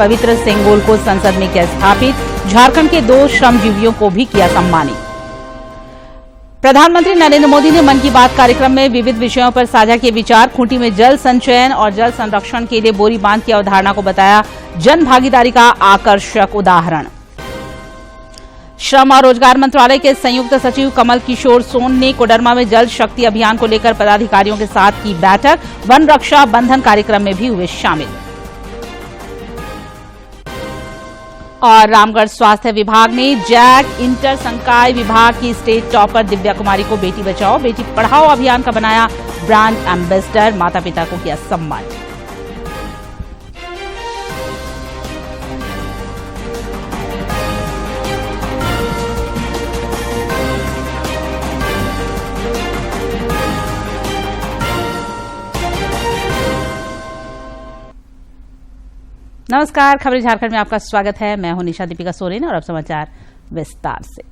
पवित्र सेंगोल को संसद में किया स्थापित। झारखंड के 2 श्रमजीवियों को भी किया सम्मानित। प्रधानमंत्री नरेंद्र मोदी ने मन की बात कार्यक्रम में विविध विषयों पर साझा किए विचार। खूंटी में जल संचयन और जल संरक्षण के लिए बोरी बांध की अवधारणा को बताया जन भागीदारी का आकर्षक उदाहरण। श्रम और रोजगार मंत्रालय के संयुक्त सचिव कमल किशोर सोन ने कोडरमा में जल शक्ति अभियान को लेकर पदाधिकारियों के साथ की बैठक। वन रक्षा बंधन कार्यक्रम में भी हुए शामिल। और रामगढ़ स्वास्थ्य विभाग ने जैक इंटर संकाय विभाग की स्टेट टॉपर दिव्या कुमारी को बेटी बचाओ बेटी पढ़ाओ अभियान का बनाया ब्रांड एम्बेसडर। माता पिता को किया सम्मान। नमस्कार, खबरें झारखंड में आपका स्वागत है। मैं हूं निशा दीपिका सोरेन और अब समाचार विस्तार से।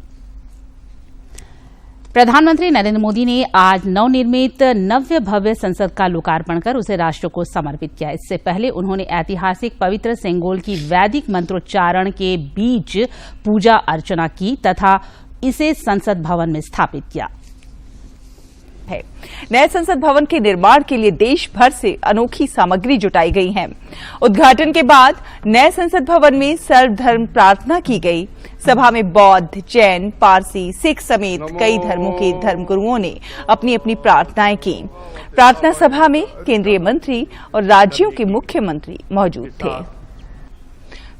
प्रधानमंत्री नरेंद्र मोदी ने आज नवनिर्मित नव्य भव्य संसद का लोकार्पण कर उसे राष्ट्र को समर्पित किया। इससे पहले उन्होंने ऐतिहासिक पवित्र सेंगोल की वैदिक मंत्रोच्चारण के बीच पूजा अर्चना की तथा इसे संसद भवन में स्थापित किया। नए संसद भवन के निर्माण के लिए देश भर से अनोखी सामग्री जुटाई गई है। उद्घाटन के बाद नए संसद भवन में सर्वधर्म प्रार्थना की गई। सभा में बौद्ध, जैन, पारसी, सिख समेत कई धर्मों के धर्मगुरुओं ने अपनी अपनी प्रार्थनाएं की। प्रार्थना सभा में केंद्रीय मंत्री और राज्यों के मुख्यमंत्री मौजूद थे।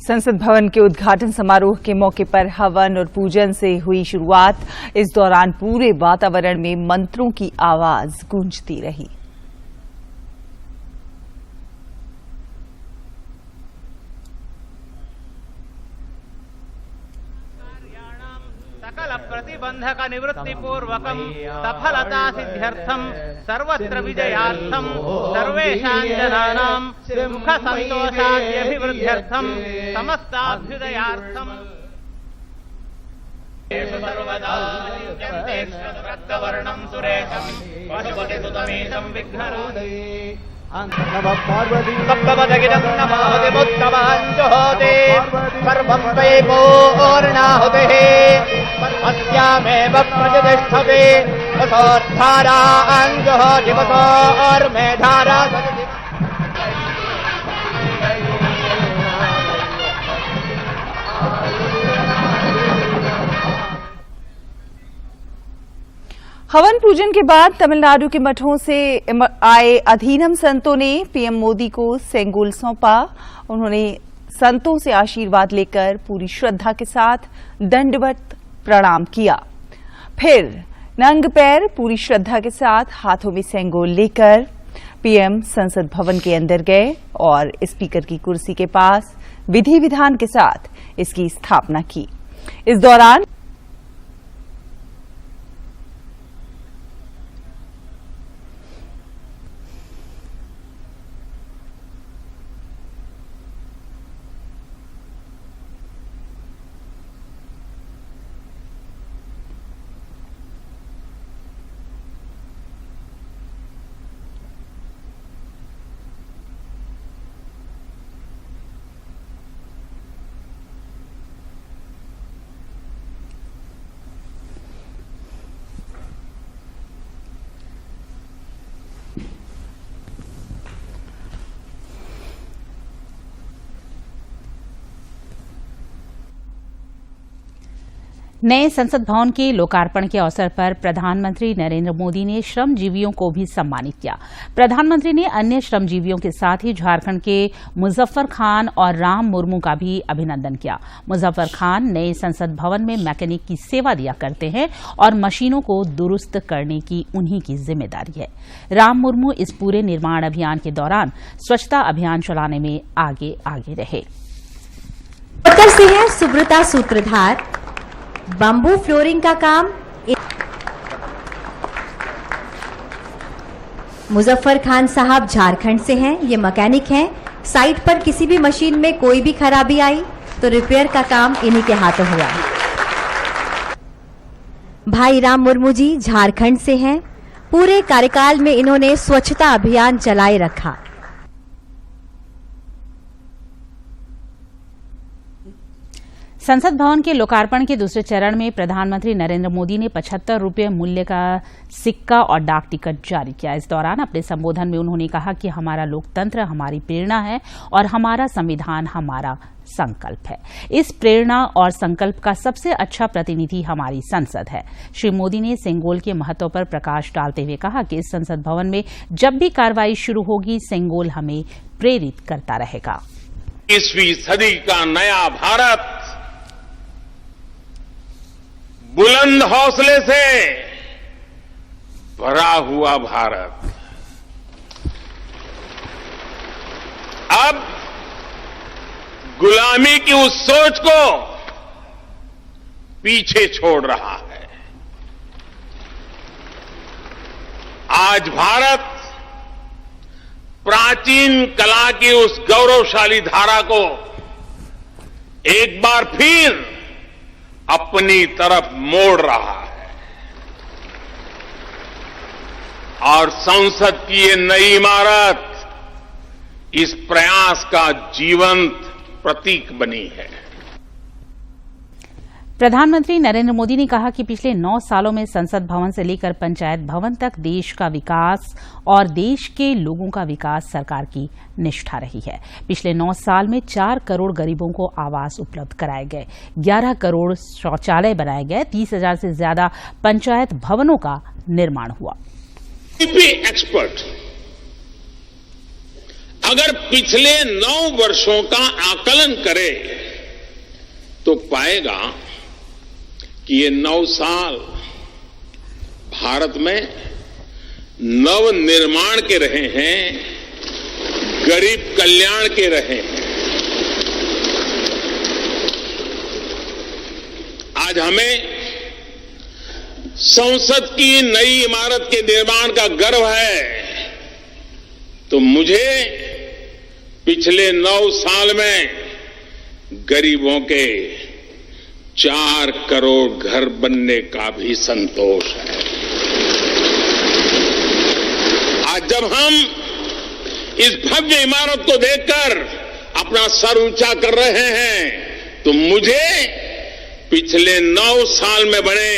संसद भवन के उद्घाटन समारोह के मौके पर हवन और पूजन से हुई शुरुआत। इस दौरान पूरे वातावरण में मंत्रों की आवाज गूंजती रही। सकल प्रतिबंधक निवृत्ति पूर्वकम सफलता सिद्ध्यर्थम सर्वत्र विजयार्थम सर्वेषां जनानां सुख संतोषाभ्युदयर्थम समस्ताभ्युदयार्थम सर्वदा रक्तवर्णं सुरेशं पशुपतिसुतमेशं विघ्नराधे सप्तपदगिरं नमादिमुत्तमाञ्जुहोते सर्वं वै पूर्णाहुतिः अस्यामेव प्रतिष्ठते वसोद्धाराञ्जुहोति वसोर्मेधारा। हवन पूजन के बाद तमिलनाडु के मठों से आए अधीनम संतों ने पीएम मोदी को सेंगोल सौंपा। उन्होंने संतों से आशीर्वाद लेकर पूरी श्रद्धा के साथ दंडवत प्रणाम किया। फिर नंग पैर पूरी श्रद्धा के साथ हाथों में सेंगोल लेकर पीएम संसद भवन के अंदर गए और स्पीकर की कुर्सी के पास विधि विधान के साथ इसकी स्थापना की। इस दौरान नए संसद भवन के लोकार्पण के अवसर पर प्रधानमंत्री नरेंद्र मोदी ने श्रमजीवियों को भी सम्मानित किया। प्रधानमंत्री ने अन्य श्रमजीवियों के साथ ही झारखंड के मुजफ्फर खान और राम मुर्मू का भी अभिनंदन किया। मुजफ्फर खान नए संसद भवन में मैकेनिक की सेवा दिया करते हैं और मशीनों को दुरुस्त करने की उन्हीं की जिम्मेदारी है। राम मुर्मू इस पूरे निर्माण अभियान के दौरान स्वच्छता अभियान चलाने में आगे आगे रहे। उत्तर से है सुब्रता सूत्रधार। बम्बू फ्लोरिंग का काम मुजफ्फर खान साहब झारखंड से हैं। ये मैकेनिक हैं। साइट पर किसी भी मशीन में कोई भी खराबी आई तो रिपेयर का काम इन्हीं के हाथों हुआ। भाई राम मुर्मू जी झारखंड से हैं। पूरे कार्यकाल में इन्होंने स्वच्छता अभियान चलाए रखा। संसद भवन के लोकार्पण के दूसरे चरण में प्रधानमंत्री नरेंद्र मोदी ने 75 रुपये मूल्य का सिक्का और डाक टिकट जारी किया। इस दौरान अपने संबोधन में उन्होंने कहा कि हमारा लोकतंत्र हमारी प्रेरणा है और हमारा संविधान हमारा संकल्प है। इस प्रेरणा और संकल्प का सबसे अच्छा प्रतिनिधि हमारी संसद है। श्री मोदी ने सेंगोल के महत्व पर प्रकाश डालते हुए कहा कि इस संसद भवन में जब भी कार्रवाई शुरू होगी, सेंगोल हमें प्रेरित करता रहेगा। 21वीं सदी का नया भारत बुलंद हौसले से भरा हुआ भारत अब गुलामी की उस सोच को पीछे छोड़ रहा है। आज भारत प्राचीन कला की उस गौरवशाली धारा को एक बार फिर अपनी तरफ मोड़ रहा है और संसद की ये नई इमारत इस प्रयास का जीवंत प्रतीक बनी है। प्रधानमंत्री नरेंद्र मोदी ने कहा कि पिछले 9 सालों में संसद भवन से लेकर पंचायत भवन तक देश का विकास और देश के लोगों का विकास सरकार की निष्ठा रही है। पिछले 9 साल में 4 करोड़ गरीबों को आवास उपलब्ध कराए गए, 11 करोड़ शौचालय बनाए गए, 30,000 से ज्यादा पंचायत भवनों का निर्माण हुआ। एक्सपर्ट अगर पिछले 9 वर्षों का आकलन करे तो पाएगा कि ये 9 साल भारत में नव निर्माण के रहे हैं, गरीब कल्याण के रहे हैं। आज हमें संसद की नई इमारत के निर्माण का गर्व है, तो मुझे पिछले 9 साल में गरीबों के 4 करोड़ घर बनने का भी संतोष है। आज जब हम इस भव्य इमारत को देखकर अपना सर ऊंचा कर रहे हैं, तो मुझे पिछले 9 साल में बने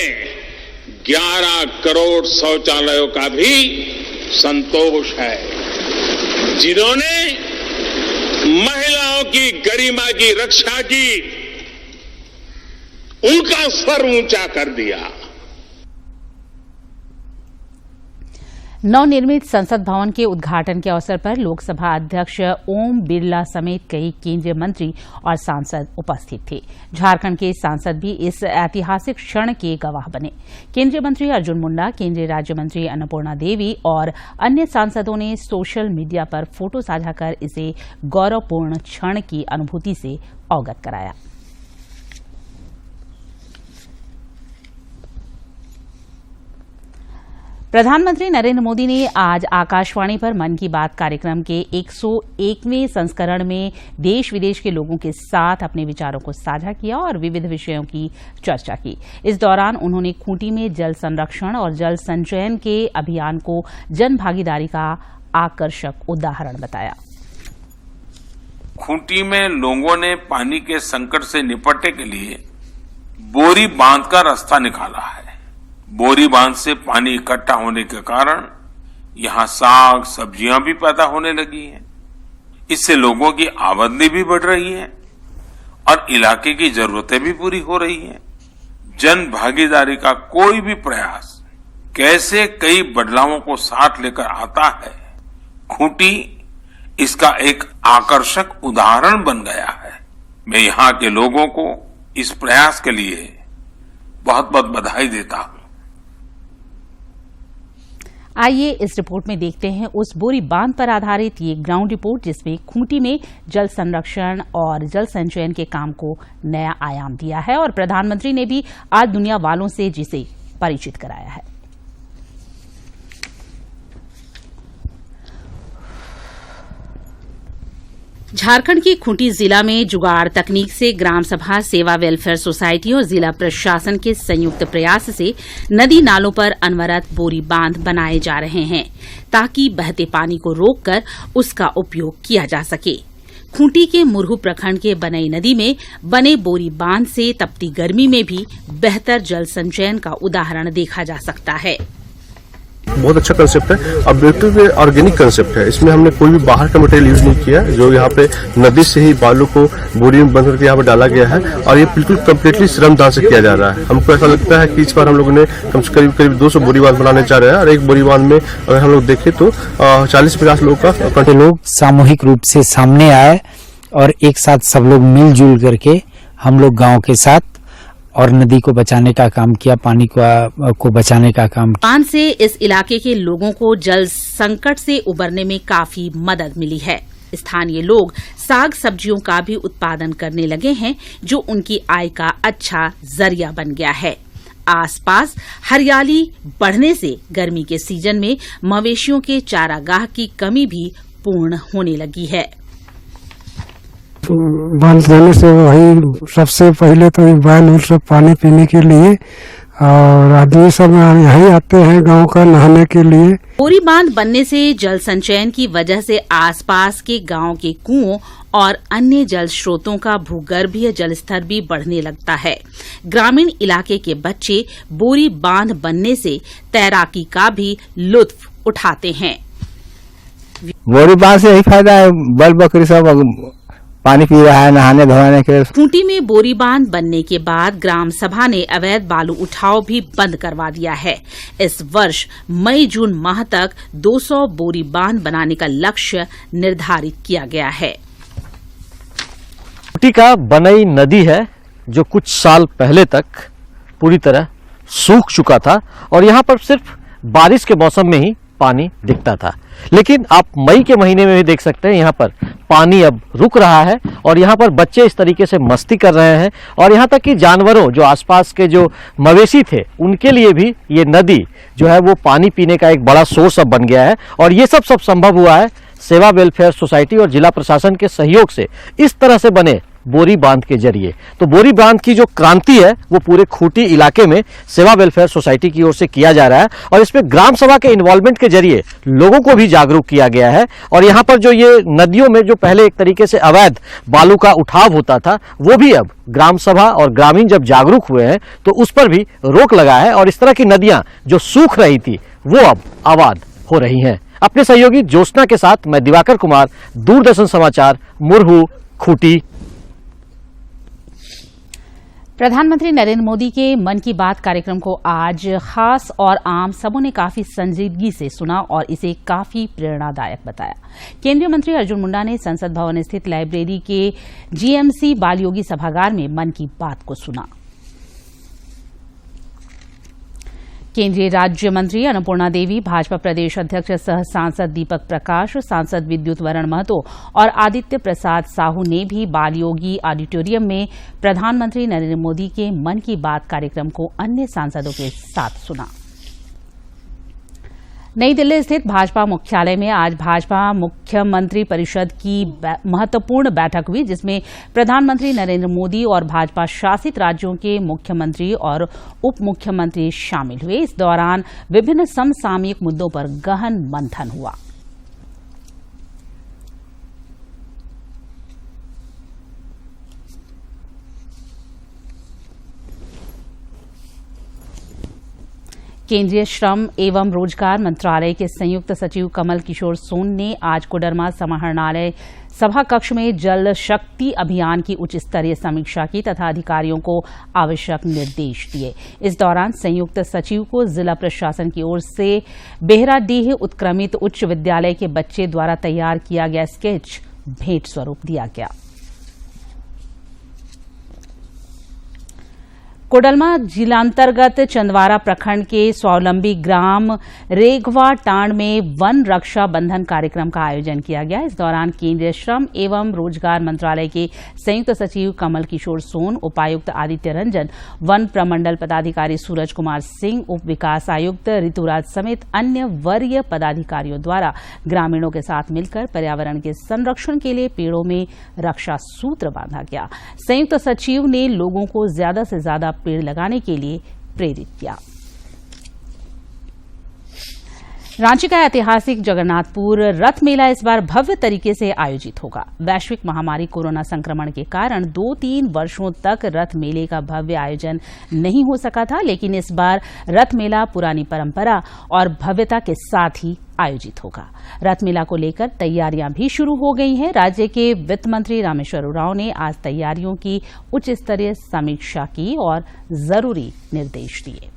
11 करोड़ शौचालयों का भी संतोष है, जिन्होंने महिलाओं की गरिमा की रक्षा की, उनका स्वर ऊंचा कर दिया। नवनिर्मित संसद भवन के उद्घाटन के अवसर पर लोकसभा अध्यक्ष ओम बिरला समेत कई केंद्रीय मंत्री और सांसद उपस्थित थे। झारखंड के सांसद भी इस ऐतिहासिक क्षण के गवाह बने। केंद्रीय मंत्री अर्जुन मुंडा, केंद्रीय राज्य मंत्री अन्नपूर्णा देवी और अन्य सांसदों ने सोशल मीडिया पर फोटो साझा कर इसे गौरवपूर्ण क्षण की अनुभूति से अवगत कराया। प्रधानमंत्री नरेंद्र मोदी ने आज आकाशवाणी पर मन की बात कार्यक्रम के 101वें संस्करण में देश विदेश के लोगों के साथ अपने विचारों को साझा किया और विविध विषयों की चर्चा की। इस दौरान उन्होंने खूंटी में जल संरक्षण और जल संचयन के अभियान को जन भागीदारी का आकर्षक उदाहरण बताया। खूंटी में लोगों ने पानी के संकट से निपटने के लिए बोरी बांध का रास्ता निकाला है। बोरी बांध से पानी इकट्ठा होने के कारण यहाँ साग सब्जियां भी पैदा होने लगी हैं। इससे लोगों की आमदनी भी बढ़ रही है और इलाके की जरूरतें भी पूरी हो रही हैं। जन भागीदारी का कोई भी प्रयास कैसे कई बदलावों को साथ लेकर आता है, खूंटी इसका एक आकर्षक उदाहरण बन गया है। मैं यहाँ के लोगों को इस प्रयास के लिए बहुत बहुत बधाई देता हूँ। आइए इस रिपोर्ट में देखते हैं उस बोरी बांध पर आधारित ये ग्राउंड रिपोर्ट, जिसमें खूंटी में जल संरक्षण और जल संचयन के काम को नया आयाम दिया है और प्रधानमंत्री ने भी आज दुनिया वालों से जिसे परिचित कराया है। झारखंड के खूंटी जिला में जुगाड़ तकनीक से ग्राम सभा सेवा वेलफेयर सोसाइटी और जिला प्रशासन के संयुक्त प्रयास से नदी नालों पर अनवरत बोरी बांध बनाए जा रहे हैं ताकि बहते पानी को रोककर उसका उपयोग किया जा सके। खूंटी के मुरहू प्रखंड के बनई नदी में बने बोरी बांध से तपती गर्मी में भी बेहतर जल संचयन का उदाहरण देखा जा सकता है। बहुत अच्छा कंसेप्ट है और बिल्कुल ऑर्गेनिक कंसेप्ट है। इसमें हमने कोई भी बाहर का मटेरियल यूज नहीं किया, जो यहाँ पे नदी से ही बालू को बोरी में बंद करके यहाँ पे डाला गया है और ये बिल्कुल कम्प्लीटली श्रमदान से किया जा रहा है। हमको ऐसा लगता है कि इस बार हम लोगों ने करीब 200 बोरी बांध बनाने चाह रहे हैं और एक बोरी बांध में अगर हम लोग देखें तो 40-50 लोगों का कंटेंट। लोग सामूहिक रूप से सामने आए और एक साथ सब लोग मिलजुल करके हम लोग गाँव के साथ और नदी को बचाने का काम किया, पानी को बचाने का काम। बांध से इस इलाके के लोगों को जल संकट से उबरने में काफी मदद मिली है। स्थानीय लोग साग सब्जियों का भी उत्पादन करने लगे हैं, जो उनकी आय का अच्छा जरिया बन गया है। आसपास हरियाली बढ़ने से गर्मी के सीजन में मवेशियों के चारागाह की कमी भी पूर्ण होने लगी है। बांध देने से वही सबसे पहले तो बैल और सब पानी पीने के लिए और आदमी सब यहीं आते हैं गांव का नहाने के लिए। बोरी बांध बनने से जल संचयन की वजह से आसपास के गांव के कुओं और अन्य जल स्रोतों का भूगर्भीय जल स्तर भी बढ़ने लगता है। ग्रामीण इलाके के बच्चे बोरी बांध बनने से तैराकी का भी लुत्फ उठाते हैं। बोरी बांध से यही फायदा है, बैल बकरी सब पानी पी रहा है नहाने धोने के। खूंटी में बोरी बांध बनने के बाद ग्राम सभा ने अवैध बालू उठाव भी बंद करवा दिया है। इस वर्ष मई-जून माह तक 200 बोरी बांध बनाने का लक्ष्य निर्धारित किया गया है। खूंटी का बनई नदी है जो कुछ साल पहले तक पूरी तरह सूख चुका था और यहाँ पर सिर्फ बारिश के मौसम में ही पानी दिखता था, लेकिन आप मई के महीने में भी देख सकते हैं यहाँ पर पानी अब रुक रहा है और यहाँ पर बच्चे इस तरीके से मस्ती कर रहे हैं और यहाँ तक कि जानवरों जो आसपास के जो मवेशी थे उनके लिए भी ये नदी जो है वो पानी पीने का एक बड़ा सोर्स अब बन गया है। और ये सब संभव हुआ है सेवा वेलफेयर सोसाइटी और जिला प्रशासन के सहयोग से इस तरह से बने बोरी बांध के जरिए। तो बोरी बांध की जो क्रांति है वो पूरे खूंटी इलाके में सेवा वेलफेयर सोसाइटी की ओर से किया जा रहा है और इसमें ग्राम सभा के इन्वॉल्वमेंट के जरिए लोगों को भी जागरूक किया गया है। और यहाँ पर जो ये नदियों में जो पहले एक तरीके से अवैध बालू का उठाव होता था वो भी अब ग्राम सभा और ग्रामीण जब जागरूक हुए हैं तो उस पर भी रोक लगा है और इस तरह की नदियां जो सूख रही थी वो अब आबाद हो रही हैं। अपने सहयोगी ज्योत्सना के साथ मैं दिवाकर कुमार, दूरदर्शन समाचार, मुरहू, खूंटी। प्रधानमंत्री नरेंद्र मोदी के मन की बात कार्यक्रम को आज खास और आम सबों ने काफी संजीदगी से सुना और इसे काफी प्रेरणादायक बताया। केंद्रीय मंत्री अर्जुन मुंडा ने संसद भवन स्थित लाइब्रेरी के जीएमसी बालयोगी सभागार में मन की बात को सुना। केंद्रीय राज्य मंत्री अन्नपूर्णा देवी, भाजपा प्रदेश अध्यक्ष सह सांसद दीपक प्रकाश, सांसद विद्युत वरण महतो और आदित्य प्रसाद साहू ने भी बालयोगी ऑडिटोरियम में प्रधानमंत्री नरेंद्र मोदी के मन की बात कार्यक्रम को अन्य सांसदों के साथ सुना। नई दिल्ली स्थित भाजपा मुख्यालय में आज भाजपा मुख्यमंत्री परिषद की महत्वपूर्ण बैठक हुई, जिसमें प्रधानमंत्री नरेंद्र मोदी और भाजपा शासित राज्यों के मुख्यमंत्री और उप मुख्यमंत्री शामिल हुए। इस दौरान विभिन्न समसामयिक मुद्दों पर गहन मंथन हुआ। केंद्रीय श्रम एवं रोजगार मंत्रालय के संयुक्त सचिव कमल किशोर सोन ने आज कोडरमा समाहरणालय सभा कक्ष में जल शक्ति अभियान की उच्च स्तरीय समीक्षा की तथा अधिकारियों को आवश्यक निर्देश दिए। इस दौरान संयुक्त सचिव को जिला प्रशासन की ओर से बेहराडीह उत्क्रमित उच्च विद्यालय के बच्चे द्वारा तैयार किया गया स्केच भेंट स्वरूप दिया गया। कोडरमा जिलांतर्गत चंदवारा प्रखंड के स्वावलंबी ग्राम रेघवा टांड में वन रक्षा बंधन कार्यक्रम का आयोजन किया गया। इस दौरान केंद्रीय श्रम एवं रोजगार मंत्रालय के संयुक्त सचिव कमल किशोर सोन, उपायुक्त आदित्य रंजन, वन प्रमंडल पदाधिकारी सूरज कुमार सिंह, उप विकास आयुक्त ऋतुराज समेत अन्य वरीय पदाधिकारियों द्वारा ग्रामीणों के साथ मिलकर पर्यावरण के संरक्षण के लिए पेड़ों में रक्षा सूत्र बांधा गया। संयुक्त सचिव ने लोगों को ज्यादा से ज्यादा पेड़ लगाने के लिए प्रेरित किया। रांची का ऐतिहासिक जगन्नाथपुर रथ मेला इस बार भव्य तरीके से आयोजित होगा। वैश्विक महामारी कोरोना संक्रमण के कारण 2-3 वर्षों तक रथ मेले का भव्य आयोजन नहीं हो सका था, लेकिन इस बार रथ मेला पुरानी परंपरा और भव्यता के साथ ही आयोजित होगा। रथ मेला को लेकर तैयारियां भी शुरू हो गई हैं। राज्य के वित्त मंत्री रामेश्वर उरांव ने आज तैयारियों की उच्च स्तरीय समीक्षा की और जरूरी निर्देश दिए।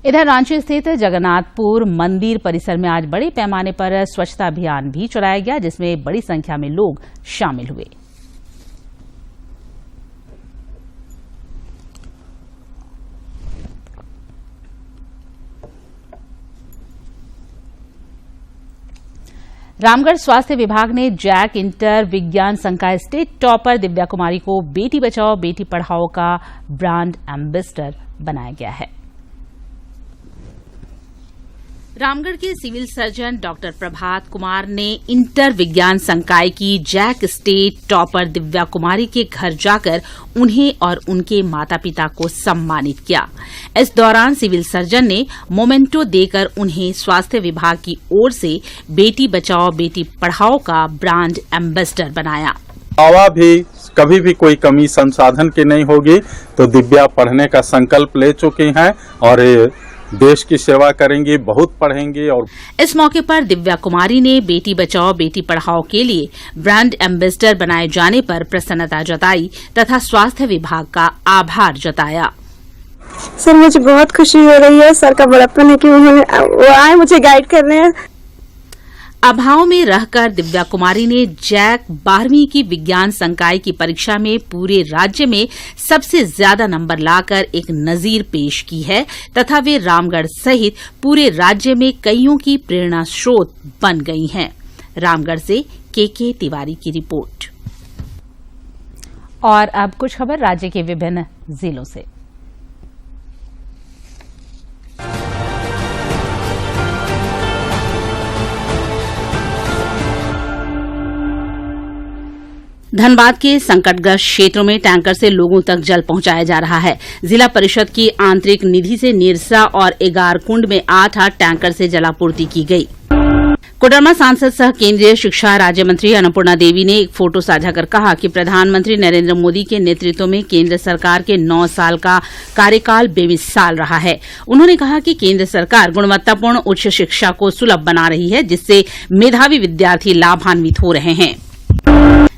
इधर रांची स्थित जगन्नाथपुर मंदिर परिसर में आज बड़े पैमाने पर स्वच्छता अभियान भी चलाया गया, जिसमें बड़ी संख्या में लोग शामिल हुए। रामगढ़ स्वास्थ्य विभाग ने जैक इंटर विज्ञान संकाय स्टेट टॉपर दिव्या कुमारी को बेटी बचाओ बेटी पढ़ाओ का ब्रांड एम्बेसडर बनाया गया है। रामगढ़ के civil surgeon doctor Prabhat Kumar ने इंटर विज्ञान संकाय की जैक स्टेट टॉपर दिव्या कुमारी के घर जाकर उन्हें और उनके माता पिता को सम्मानित किया। इस दौरान सिविल सर्जन ने मोमेंटो देकर उन्हें स्वास्थ्य विभाग की ओर से बेटी बचाओ बेटी पढ़ाओ का ब्रांड एम्बेसडर बनाया। आवा भी कभी भी कोई कमी संसाधन की नहीं होगी, तो दिव्या पढ़ने का संकल्प ले चुकी हैं और देश की सेवा करेंगी, बहुत पढ़ेंगी। और इस मौके पर दिव्या कुमारी ने बेटी बचाओ बेटी पढ़ाओ के लिए ब्रांड एम्बेसडर बनाए जाने पर प्रसन्नता जताई तथा स्वास्थ्य विभाग का आभार जताया। सर, मुझे बहुत खुशी हो रही है। सर का बड़प्पन है कि वो आए मुझे गाइड करने। अभाव में रहकर दिव्या कुमारी ने जैक 12वीं की विज्ञान संकाय की परीक्षा में पूरे राज्य में सबसे ज्यादा नंबर लाकर एक नजीर पेश की है तथा वे रामगढ़ सहित पूरे राज्य में कईयों की प्रेरणा स्रोत बन गई हैं। रामगढ़ से के तिवारी की रिपोर्ट। और अब कुछ खबर राज्य के विभिन्न जिलों से। धनबाद के संकटग्रस्त क्षेत्रों में टैंकर से लोगों तक जल पहुंचाया जा रहा है। जिला परिषद की आंतरिक निधि से निरसा और एगारकुंड में 8 टैंकर से जलापूर्ति की गई। कोडरमा सांसद सह केंद्रीय शिक्षा राज्य मंत्री अन्नपूर्णा देवी ने एक फोटो साझा कर कहा कि प्रधानमंत्री नरेंद्र मोदी के नेतृत्व में केंद्र सरकार के 9 साल का कार्यकाल बेमिसाल रहा है। उन्होंने कहा कि केंद्र सरकार गुणवत्तापूर्ण उच्च शिक्षा को सुलभ बना रही है, जिससे मेधावी विद्यार्थी लाभान्वित हो रहे हैं।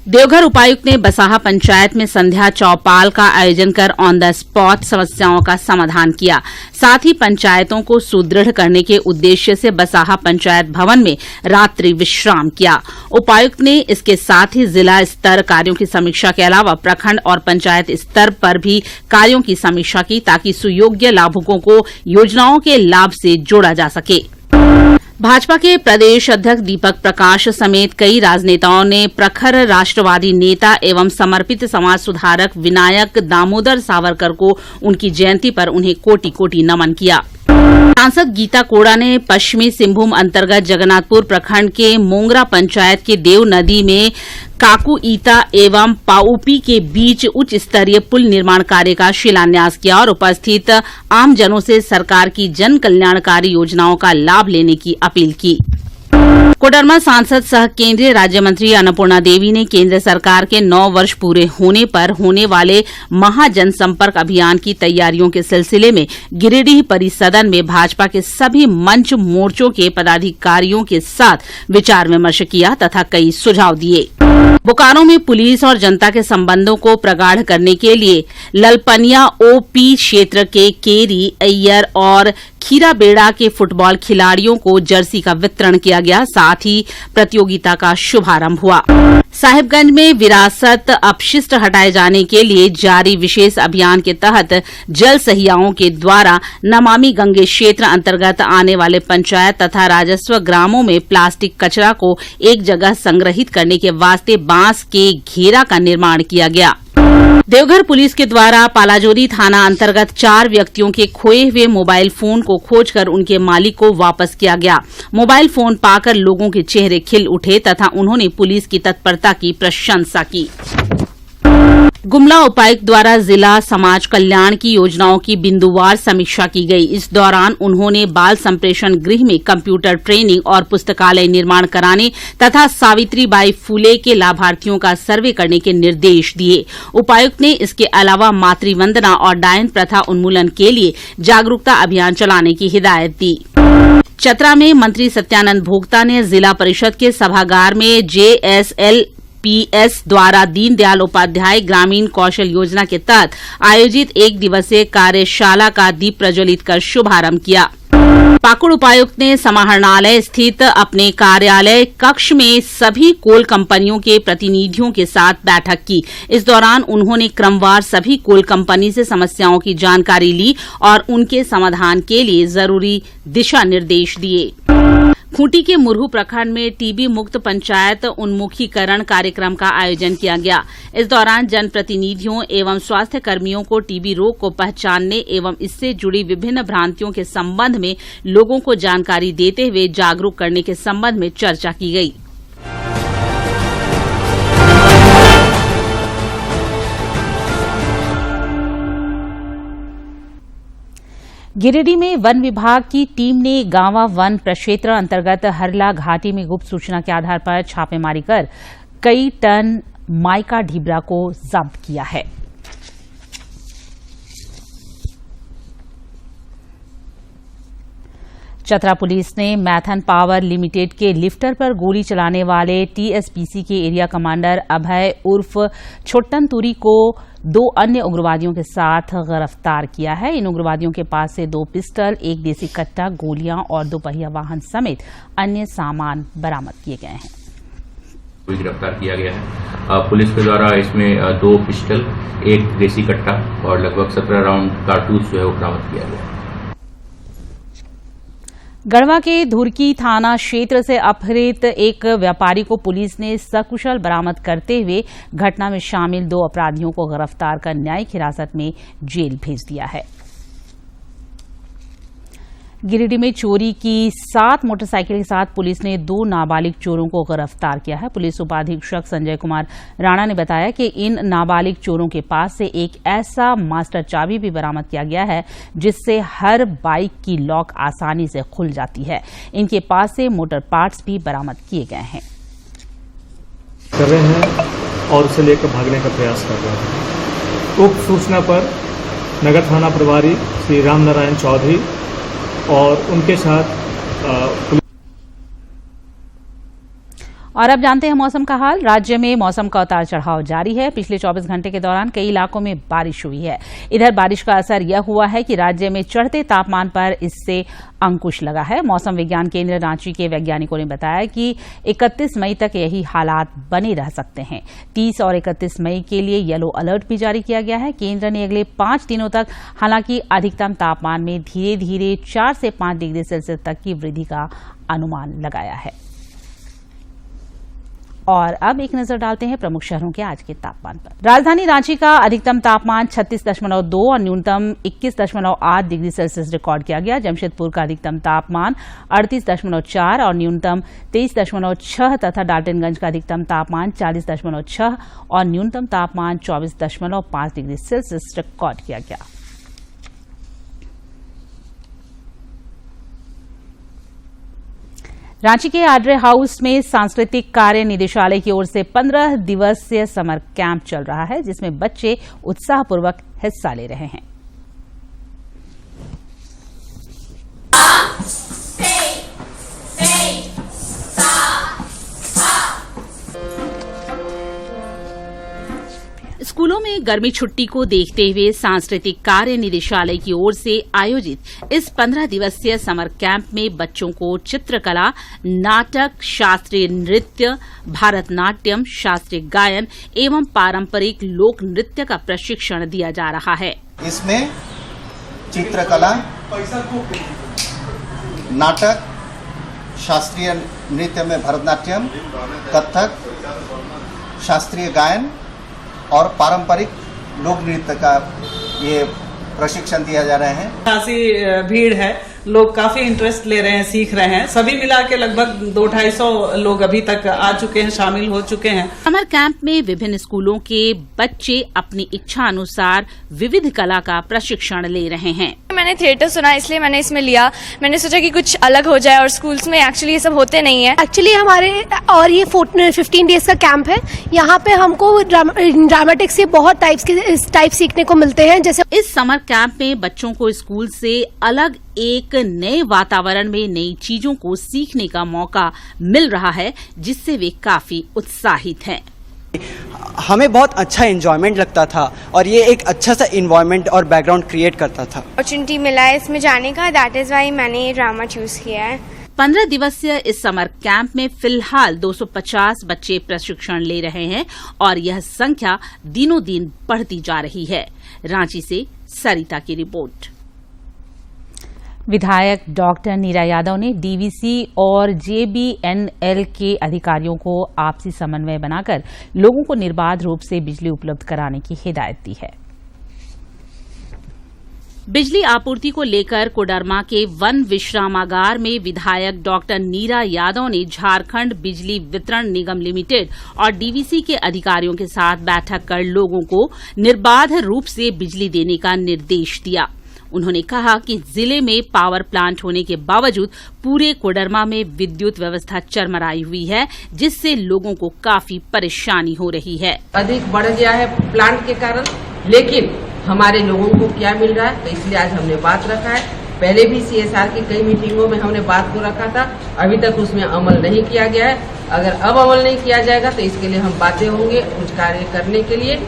देवघर उपायुक्त ने बसाहा पंचायत में संध्या चौपाल का आयोजन कर ऑन द स्पॉट समस्याओं का समाधान किया। साथ ही पंचायतों को सुदृढ़ करने के उद्देश्य से बसाहा पंचायत भवन में रात्रि विश्राम किया। उपायुक्त ने इसके साथ ही जिला स्तर कार्यों की समीक्षा के अलावा प्रखंड और पंचायत स्तर पर भी कार्यों की समीक्षा की, ताकि सुयोग्य लाभुकों को योजनाओं के लाभ से जोड़ा जा सके। भाजपा के प्रदेश अध्यक्ष दीपक प्रकाश समेत कई राजनेताओं ने प्रखर राष्ट्रवादी नेता एवं समर्पित समाज सुधारक विनायक दामोदर सावरकर को उनकी जयंती पर उन्हें कोटि कोटि नमन किया। सांसद गीता कोड़ा ने पश्चिमी सिंहभूम अंतर्गत जगन्नाथपुर प्रखंड के मोंगरा पंचायत के देव नदी में काकुईता एवं पाउपी के बीच उच्च स्तरीय पुल निर्माण कार्य का शिलान्यास किया और उपस्थित आमजनों से सरकार की जन कल्याणकारी योजनाओं का लाभ लेने की अपील की। कोडरमा सांसद सह केंद्रीय राज्य मंत्री अन्नपूर्णा देवी ने केंद्र सरकार के 9 वर्ष पूरे होने पर होने वाले महाजनसंपर्क अभियान की तैयारियों के सिलसिले में गिरिडीह परिसदन में भाजपा के सभी मंच मोर्चों के पदाधिकारियों के साथ विचार विमर्श किया तथा कई सुझाव दिए। बोकारो में पुलिस और जनता के संबंधों को प्रगाढ़ करने के लिए ललपनिया ओपी क्षेत्र के केरी, अय्यर और खीराबेड़ा के फुटबॉल खिलाड़ियों को जर्सी का वितरण किया गया। साथ ही प्रतियोगिता का शुभारंभ हुआ। साहिबगंज में विरासत अपशिष्ट हटाए जाने के लिए जारी विशेष अभियान के तहत जल सहियाओं के द्वारा नमामि गंगे क्षेत्र अंतर्गत आने वाले पंचायत तथा राजस्व ग्रामों में प्लास्टिक कचरा को एक जगह संग्रहित करने के वास्ते बांस के घेरा का निर्माण किया गया। देवघर पुलिस के द्वारा पालाजोरी थाना अंतर्गत 4 व्यक्तियों के खोए हुए मोबाइल फोन को खोजकर उनके मालिक को वापस किया गया। मोबाइल फोन पाकर लोगों के चेहरे खिल उठे तथा उन्होंने पुलिस की तत्परता की प्रशंसा की। गुमला उपायुक्त द्वारा जिला समाज कल्याण की योजनाओं की बिंदुवार समीक्षा की गई। इस दौरान उन्होंने बाल संप्रेषण गृह में कंप्यूटर ट्रेनिंग और पुस्तकालय निर्माण कराने तथा सावित्रीबाई फूले के लाभार्थियों का सर्वे करने के निर्देश दिए। उपायुक्त ने इसके अलावा मातृवंदना और डायन प्रथा उन्मूलन के लिए जागरूकता अभियान चलाने की हिदायत दी। चतरा में मंत्री सत्यानंद भोक्ता ने जिला परिषद के सभागार में JSLPS द्वारा दीनदयाल उपाध्याय ग्रामीण कौशल योजना के तहत आयोजित 1 दिवसीय कार्यशाला का दीप प्रज्वलित कर शुभारंभ किया। पाकुड़ उपायुक्त ने समाहरणालय स्थित अपने कार्यालय कक्ष में सभी कोल कंपनियों के प्रतिनिधियों के साथ बैठक की। इस दौरान उन्होंने क्रमवार सभी कोल कंपनी से समस्याओं की जानकारी ली और उनके समाधान के लिए जरूरी दिशा निर्देश दिए। खूंटी के मुरहू प्रखंड में टीबी मुक्त पंचायत उन्मुखीकरण कार्यक्रम का आयोजन किया गया। इस दौरान जनप्रतिनिधियों एवं स्वास्थ्य कर्मियों को टीबी रोग को पहचानने एवं इससे जुड़ी विभिन्न भ्रांतियों के संबंध में लोगों को जानकारी देते हुए जागरूक करने के संबंध में चर्चा की गई। गिरिडीह में वन विभाग की टीम ने गांवा वन प्रक्षेत्र अंतर्गत हरला घाटी में गुप्त सूचना के आधार पर छापेमारी कर कई टन माइका ढीबरा को जब्त किया है। चतरा पुलिस ने मैथन पावर लिमिटेड के लिफ्टर पर गोली चलाने वाले TSPC के एरिया कमांडर अभय उर्फ छोट्टन तुरी को 2 अन्य उग्रवादियों के साथ गिरफ्तार किया है। इन उग्रवादियों के पास से 2 पिस्टल, 1 देसी कट्टा, गोलियां और 2 पहिया वाहन समेत अन्य सामान बरामद किए गए हैं। गिरफ्तार किया गया है। पुलिस के द्वारा इसमें 2 पिस्टल, 1 देसी कट्टा और लगभग 17 राउंड कारतूस जो है वो बरामद किया गया है। गढ़वा के धुरकी थाना क्षेत्र से अपहृत एक व्यापारी को पुलिस ने सकुशल बरामद करते हुए घटना में शामिल 2 अपराधियों को गिरफ्तार कर न्यायिक हिरासत में जेल भेज दिया है। गिरिडीह में चोरी की 7 मोटरसाइकिल के साथ पुलिस ने 2 नाबालिग चोरों को गिरफ्तार किया है। पुलिस उपाधीक्षक संजय कुमार राणा ने बताया कि इन नाबालिग चोरों के पास से एक ऐसा मास्टर चाबी भी बरामद किया गया है जिससे हर बाइक की लॉक आसानी से खुल जाती है। इनके पास से मोटर पार्ट्स भी बरामद किए गए हैं। कर रहे हैं और उसे लेकर भागने का प्रयास कर रहे हैं। उक्त सूचना पर नगर थाना प्रभारी श्री राम नारायण चौधरी और उनके साथ और अब जानते हैं मौसम का हाल। राज्य में मौसम का उतार चढ़ाव जारी है। पिछले 24 घंटे के दौरान कई इलाकों में बारिश हुई है। इधर बारिश का असर यह हुआ है कि राज्य में चढ़ते तापमान पर इससे अंकुश लगा है। मौसम विज्ञान केंद्र रांची के वैज्ञानिकों ने बताया कि 31 मई तक यही हालात बने रह सकते हैं। 30 और 31 मई के लिए येलो अलर्ट भी जारी किया गया है। केंद्र ने अगले 5 दिनों तक हालांकि अधिकतम तापमान में धीरे धीरे 4 से 5 डिग्री सेल्सियस तक की वृद्धि का अनुमान लगाया है। और अब एक नजर डालते हैं प्रमुख शहरों के आज के तापमान पर। राजधानी रांची का अधिकतम तापमान 36.2 और न्यूनतम 21.8 डिग्री सेल्सियस रिकॉर्ड किया गया। जमशेदपुर का अधिकतम तापमान 38.4 और न्यूनतम 23.6 तथा डाल्टनगंज का अधिकतम तापमान 40.6 और न्यूनतम तापमान 24.5 डिग्री सेल्सियस रिकॉर्ड किया गया। रांची के आड्रे हाउस में सांस्कृतिक कार्य निदेशालय की ओर से 15 दिवसीय समर कैंप चल रहा है, जिसमें बच्चे उत्साहपूर्वक हिस्सा ले रहे हैं। स्कूलों में गर्मी छुट्टी को देखते हुए सांस्कृतिक कार्य निदेशालय की ओर से आयोजित इस 15 दिवसीय समर कैंप में बच्चों को चित्रकला, नाटक, शास्त्रीय नृत्य, भारतनाट्यम, शास्त्रीय गायन एवं पारंपरिक लोक नृत्य का प्रशिक्षण दिया जा रहा है। इसमें चित्रकला, नाटक, शास्त्रीय नृत्य में भरतनाट्यम, कथक, शास्त्रीय गायन और पारंपरिक लोक नृत्य का ये प्रशिक्षण दिया जा रहा है। खासी भीड़ है, लोग काफी इंटरेस्ट ले रहे हैं, सीख रहे हैं। सभी मिला के लगभग 200-250 लोग अभी तक आ चुके हैं, शामिल हो चुके हैं। समर कैंप में विभिन्न स्कूलों के बच्चे अपनी इच्छा अनुसार विविध कला का प्रशिक्षण ले रहे हैं। मैंने थिएटर सुना इसलिए मैंने इसमें लिया। मैंने सोचा कि कुछ अलग हो जाए, और स्कूल्स में एक्चुअली ये सब होते नहीं है। एक्चुअली हमारे और ये 15 डेज का कैंप है। यहाँ पे हमको ड्रामेटिक्स के बहुत टाइप सीखने को मिलते हैं। जैसे इस समर कैंप में बच्चों को स्कूल से अलग एक नए वातावरण में नई चीजों को सीखने का मौका मिल रहा है, जिससे वे काफी उत्साहित हैं। हमें बहुत अच्छा एंजॉयमेंट लगता था और ये एक अच्छा सा इन्वायरमेंट और बैकग्राउंड क्रिएट करता था। अपॉर्चुनिटी मिला है इसमें जाने का, दैट इज व्हाई मैंने ये ड्रामा चूज किया है। 15 दिवसीय इस समर कैंप में फिलहाल 250 बच्चे प्रशिक्षण ले रहे हैं और यह संख्या दिनों दिन बढ़ती जा रही है। रांची से सरिता की रिपोर्ट। विधायक डॉक्टर नीरा यादव ने डीवीसी और जेबीएनएल के अधिकारियों को आपसी समन्वय बनाकर लोगों को निर्बाध रूप से बिजली उपलब्ध कराने की हिदायत दी है। बिजली आपूर्ति को लेकर कोडरमा के वन विश्रामागार में विधायक डॉक्टर नीरा यादव ने झारखंड बिजली वितरण निगम लिमिटेड और डीवीसी के अधिकारियों के साथ बैठक कर लोगों को निर्बाध रूप से बिजली देने का निर्देश दिया। उन्होंने कहा कि जिले में पावर प्लांट होने के बावजूद पूरे कोडरमा में विद्युत व्यवस्था चरमराई हुई है, जिससे लोगों को काफी परेशानी हो रही है। अधिक बढ़ गया है प्लांट के कारण, लेकिन हमारे लोगों को क्या मिल रहा है, तो इसलिए आज हमने बात रखा है। पहले भी सीएसआर की कई मीटिंगों में हमने बात को रखा था, अभी तक उसमें अमल नहीं किया गया है। अगर अब अमल नहीं किया जाएगा तो इसके लिए हम बाध्य होंगे कुछ कार्य करने के लिए।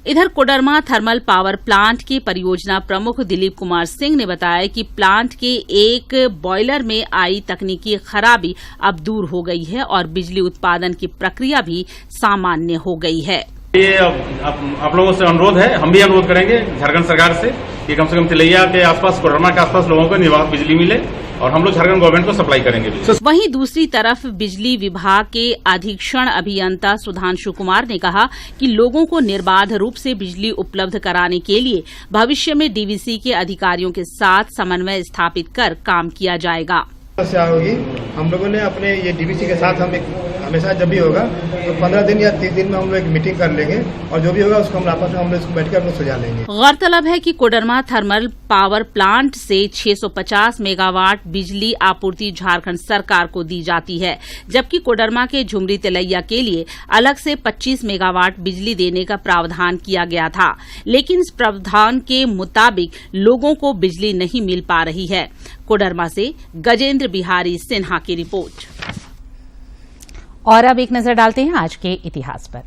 इधर कोडरमा थर्मल पावर प्लांट के परियोजना प्रमुख दिलीप कुमार सिंह ने बताया कि प्लांट के एक बॉयलर में आई तकनीकी खराबी अब दूर हो गई है और बिजली उत्पादन की प्रक्रिया भी सामान्य हो गई है। ये आप लोगों से अनुरोध है, हम भी अनुरोध करेंगे झारखंड सरकार से कि कम से कम तिलैया के आसपास, कोडरमा के आसपास लोगों को निर्बाध बिजली मिले और हम लोग झारखंड गवर्नमेंट को सप्लाई करेंगे। वहीं दूसरी तरफ बिजली विभाग के अधीक्षण अभियंता सुधांशु कुमार ने कहा कि लोगों को निर्बाध रूप से बिजली उपलब्ध कराने के लिए भविष्य में डीवीसी के अधिकारियों के साथ समन्वय स्थापित कर काम किया जाएगा। समस्या होगी, हम लोगों ने अपने ये डीवीसी के साथ हम हमेशा जब भी होगा तो 15 दिन या 30 दिन में हम लोग एक मीटिंग कर लेंगे और जो भी होगा उसको हम आपस में हम लोग इसको बैठ कर हम लोग सुलझा लेंगे। गौरतलब है कि कोडरमा थर्मल पावर प्लांट से 650 मेगावाट बिजली आपूर्ति झारखंड सरकार को दी जाती है, जबकि कोडरमा के झुमरी तिलैया के लिए अलग से 25 मेगावाट बिजली देने का प्रावधान किया गया था, लेकिन इस प्रावधान के मुताबिक लोगों को बिजली नहीं मिल पा रही है। कोडरमा से गजेंद्र बिहारी सिन्हा की रिपोर्ट। और अब एक नजर डालते हैं आज के इतिहास पर।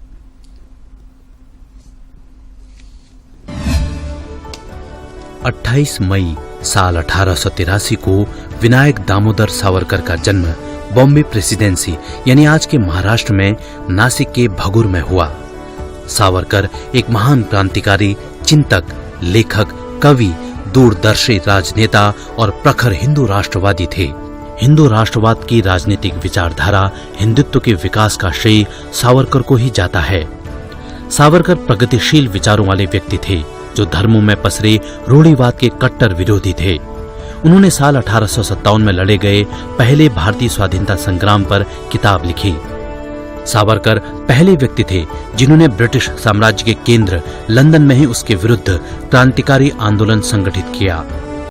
अट्ठाईस मई साल 1883 को विनायक दामोदर सावरकर का जन्म बॉम्बे प्रेसिडेंसी यानी आज के महाराष्ट्र में नासिक के भगुर में हुआ। सावरकर एक महान क्रांतिकारी, चिंतक, लेखक, कवि, दूरदर्शी राजनेता और प्रखर हिंदू राष्ट्रवादी थे। हिंदू राष्ट्रवाद की राजनीतिक विचारधारा हिंदुत्व के विकास का श्रेय सावरकर को ही जाता है। सावरकर प्रगतिशील विचारों वाले व्यक्ति थे जो धर्मों में पसरे रूढ़िवाद के कट्टर विरोधी थे। उन्होंने साल 1857 में लड़े गए पहले भारतीय स्वाधीनता संग्राम पर किताब लिखी। सावरकर पहले व्यक्ति थे जिन्होंने ब्रिटिश साम्राज्य के केंद्र लंदन में ही उसके विरुद्ध क्रांतिकारी आंदोलन संगठित किया।